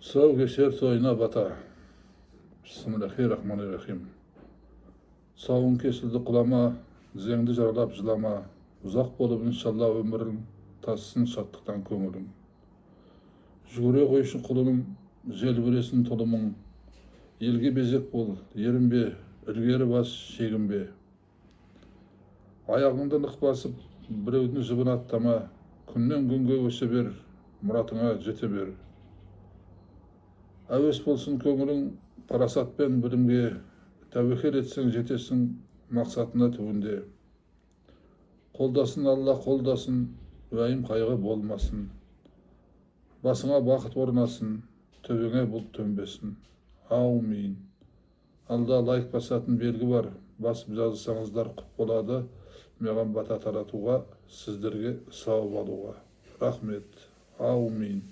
Тұсау кешер тойына бата. Бисмиллахиррахманиррахим. Тұсауың кесілді құлама, тізеңді жарлап жылама. Ұзақ болып иншалла өмірің, тассын шаттықтан көңілің. Жүгіре қойшы құлының, желбіресін тұлымың. Елге безек бол, ерінбе, ілгері бас, шегінбе. Аяғыңды нық басып, біреудің жібін аттама. Күннен күнге өсе бер, мұратыңа жете бер. Әуес болсын көңілің, парасатпен білімге. Тәуекел етсең жетесің мақсатына түбінде. Қолдасын Алла, қолдасын, уәйім қайғы болмасын. Басыңа бақыт орнасын, төбеңе бұлт төнбесін. Аумин. Алда лайк басатын белгі бар, басып жазсаңыздар құп болады. Маған бата таратуға, сіздерге сауап алуға. Рахмет. Аумин.